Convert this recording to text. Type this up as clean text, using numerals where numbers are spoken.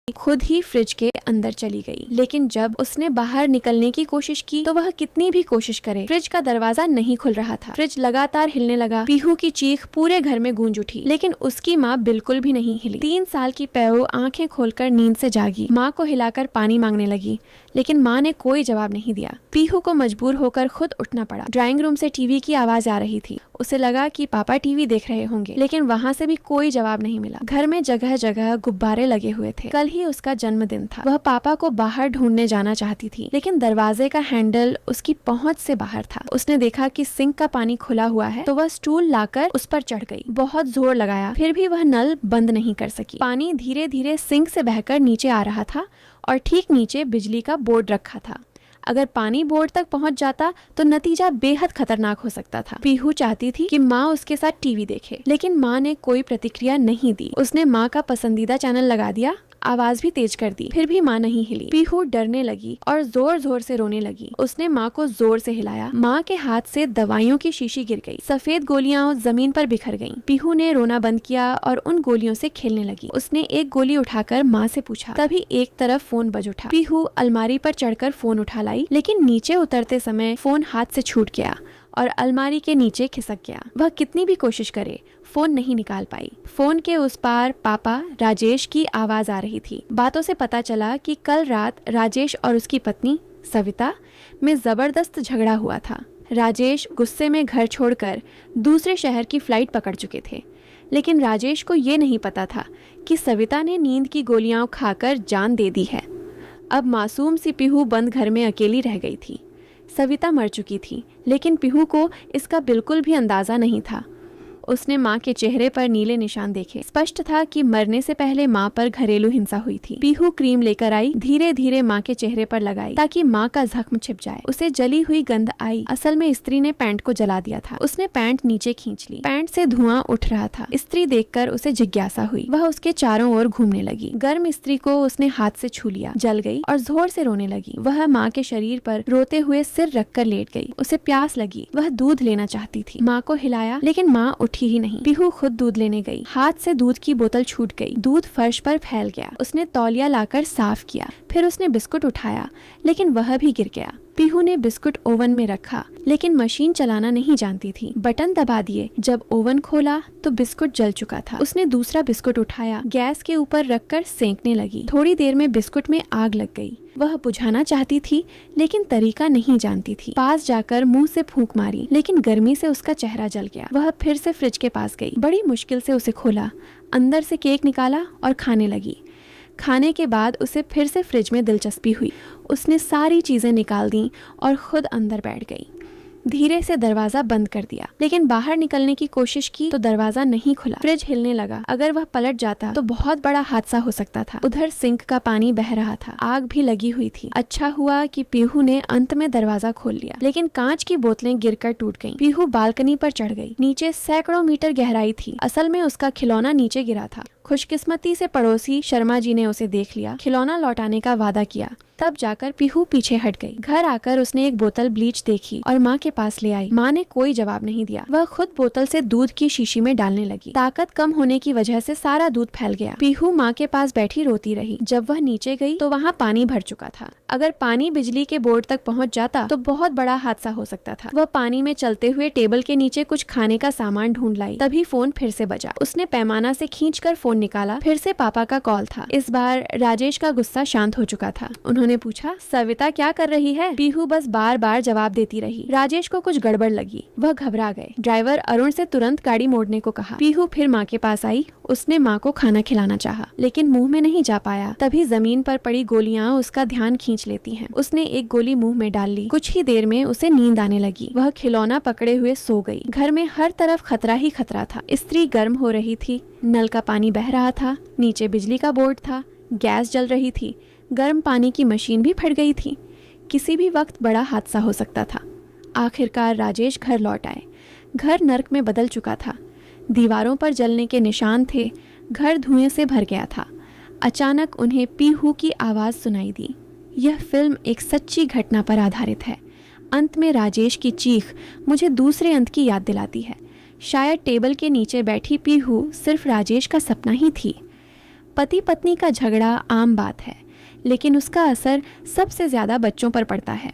खुद ही फ्रिज के अंदर चली गई। लेकिन जब उसने बाहर निकलने की कोशिश की तो वह कितनी भी कोशिश करे, फ्रिज का दरवाजा नहीं खुल रहा था। फ्रिज लगातार हिलने लगा। पीहू की चीख पूरे घर में गूंज उठी, लेकिन उसकी माँ बिल्कुल भी नहीं हिली। 3 साल की पेओ आंखें खोलकर नींद से जागी। माँ को हिलाकर पानी मांगने लगी, लेकिन माँ ने कोई जवाब नहीं दिया। पीहू को मजबूर होकर खुद उठना पड़ा। ड्राइंग रूम से टीवी की आवाज आ रही थी। उसे लगा कि पापा टीवी देख रहे होंगे, लेकिन वहाँ से भी कोई जवाब नहीं मिला। घर में जगह जगह गुब्बारे लगे हुए थे। कल ही उसका जन्मदिन था। वह पापा को बाहर ढूंढने जाना चाहती थी, लेकिन दरवाजे का हैंडल उसकी पहुंच से बाहर था। उसने देखा कि सिंक का पानी खुला हुआ है, तो वह स्टूल लाकर उस पर चढ़ गई। बहुत जोर लगाया, फिर भी वह नल बंद नहीं कर सकी। पानी धीरे धीरे सिंक से बहकर नीचे आ रहा था और ठीक नीचे बिजली का बोर्ड रखा था। अगर पानी बोर्ड तक पहुंच जाता तो नतीजा बेहद खतरनाक हो सकता था। पीहू चाहती थी कि माँ उसके साथ टीवी देखे, लेकिन माँ ने कोई प्रतिक्रिया नहीं दी। उसने माँ का पसंदीदा चैनल लगा दिया, आवाज भी तेज कर दी, फिर भी माँ नहीं हिली। पीहू डरने लगी और जोर जोर से रोने लगी। उसने माँ को जोर से हिलाया। माँ के हाथ से दवाइयों की शीशी गिर गई। सफेद गोलियां जमीन पर बिखर गईं। पीहू ने रोना बंद किया और उन गोलियों से खेलने लगी। उसने एक गोली उठाकर माँ से पूछा। तभी एक तरफ फोन बज उठा। पीहू अलमारी पर चढ़कर फोन उठा लाई, लेकिन नीचे उतरते समय फोन हाथ से छूट गया और अलमारी के नीचे खिसक गया। वह कितनी भी कोशिश करे, फोन नहीं निकाल पाई। फोन के उस पार पापा राजेश की आवाज आ रही थी। बातों से पता चला कि कल रात राजेश और उसकी पत्नी सविता में जबरदस्त झगड़ा हुआ था। राजेश गुस्से में घर छोड़कर दूसरे शहर की फ्लाइट पकड़ चुके थे, लेकिन राजेश को ये नहीं पता था कि सविता ने नींद की गोलियां खाकर जान दे दी है। अब मासूम सी पीहू बंद घर में अकेली रह गई थी। सविता मर चुकी थी, लेकिन पीहू को इसका बिल्कुल भी अंदाजा नहीं था। उसने माँ के चेहरे पर नीले निशान देखे। स्पष्ट था कि मरने से पहले माँ पर घरेलू हिंसा हुई थी। पीहू क्रीम लेकर आई, धीरे धीरे माँ के चेहरे पर लगाई ताकि माँ का जख्म छिप जाए। उसे जली हुई गंध आई। असल में स्त्री ने पैंट को जला दिया था। उसने पैंट नीचे खींच ली। पैंट से धुआं उठ रहा था। स्त्री देखकर उसे जिज्ञासा हुई। वह उसके चारों ओर घूमने लगी। गर्म स्त्री को उसने हाथ से छू लिया, जल गई और जोर से रोने लगी। वह माँ के शरीर पर रोते हुए सिर रखकर लेट गई। उसे प्यास लगी। वह दूध लेना चाहती थी। माँ को हिलाया, लेकिन माँ उठी ही नहीं। पीहू खुद दूध लेने गई। हाथ से दूध की बोतल छूट गई। दूध फर्श पर फैल गया। उसने तौलिया लाकर साफ किया। फिर उसने बिस्कुट उठाया, लेकिन वह भी गिर गया। पीहू ने बिस्कुट ओवन में रखा, लेकिन मशीन चलाना नहीं जानती थी। बटन दबा दिए। जब ओवन खोला तो बिस्कुट जल चुका था। उसने दूसरा बिस्कुट उठाया, गैस के ऊपर रखकर सेंकने लगी। थोड़ी देर में बिस्कुट में आग लग गई। वह बुझाना चाहती थी, लेकिन तरीका नहीं जानती थी। पास जाकर मुंह से फूंक मारी, लेकिन गर्मी से उसका चेहरा जल गया। वह फिर से फ्रिज के पास गई। बड़ी मुश्किल से उसे खोला, अंदर से केक निकाला और खाने लगी। खाने के बाद उसे फिर से फ्रिज में दिलचस्पी हुई। उसने सारी चीजें निकाल दी और खुद अंदर बैठ गई। धीरे से दरवाजा बंद कर दिया, लेकिन बाहर निकलने की कोशिश की तो दरवाजा नहीं खुला। फ्रिज हिलने लगा। अगर वह पलट जाता तो बहुत बड़ा हादसा हो सकता था। उधर सिंक का पानी बह रहा था। आग भी लगी हुई थी। अच्छा हुआ कि पीहू ने अंत में दरवाजा खोल लिया, लेकिन कांच की बोतलें गिरकर टूट गईं। पीहू बालकनी पर चढ़ गई। नीचे सैकड़ों मीटर गहराई थी। असल में उसका खिलौना नीचे गिरा था। खुशकिस्मती से पड़ोसी शर्मा जी ने उसे देख लिया। खिलौना लौटाने का वादा किया। तब जाकर पीहू पीछे हट गई। घर आकर उसने एक बोतल ब्लीच देखी और माँ के पास ले आई। माँ ने कोई जवाब नहीं दिया। वह खुद बोतल से दूध की शीशी में डालने लगी। ताकत कम होने की वजह से सारा दूध फैल गया। पीहू माँ के पास बैठी रोती रही। जब वह नीचे गई तो वहाँ पानी भर चुका था। अगर पानी बिजली के बोर्ड तक पहुँच जाता तो बहुत बड़ा हादसा हो सकता था। वह पानी में चलते हुए टेबल के नीचे कुछ खाने का सामान ढूंढ लाई। तभी फोन फिर से बजा। उसने पैमाना से खींचकर फोन निकाला। फिर से पापा का कॉल था। इस बार राजेश का गुस्सा शांत हो चुका था। उन्होंने पूछा, सविता क्या कर रही है? पीहू बस बार बार जवाब देती रही। राजेश को कुछ गड़बड़ लगी। वह घबरा गए। ड्राइवर अरुण से तुरंत गाड़ी मोड़ने को कहा। पीहू फिर माँ के पास आई। उसने माँ को खाना खिलाना चाहा, लेकिन मुंह में नहीं जा पाया। तभी जमीन पर पड़ी गोलियां उसका ध्यान खींच लेती हैं। उसने एक गोली मुंह में डाल ली। कुछ ही देर में उसे नींद आने लगी। वह खिलौना पकड़े हुए सो गई। घर में हर तरफ खतरा ही खतरा था। स्त्री गर्म हो रही थी। नल का पानी बह रहा था। नीचे बिजली का बोर्ड था। गैस जल रही थी। गर्म पानी की मशीन भी फट गई थी। किसी भी वक्त बड़ा हादसा हो सकता था। आखिरकार राजेश घर लौट आए। घर नर्क में बदल चुका था। दीवारों पर जलने के निशान थे। घर धुएं से भर गया था। अचानक उन्हें पीहू की आवाज़ सुनाई दी। यह फिल्म एक सच्ची घटना पर आधारित है। अंत में राजेश की चीख मुझे दूसरे अंत की याद दिलाती है। शायद टेबल के नीचे बैठी पीहू सिर्फ राजेश का सपना ही थी। पति पत्नी का झगड़ा आम बात है, लेकिन उसका असर सबसे ज्यादा बच्चों पर पड़ता है।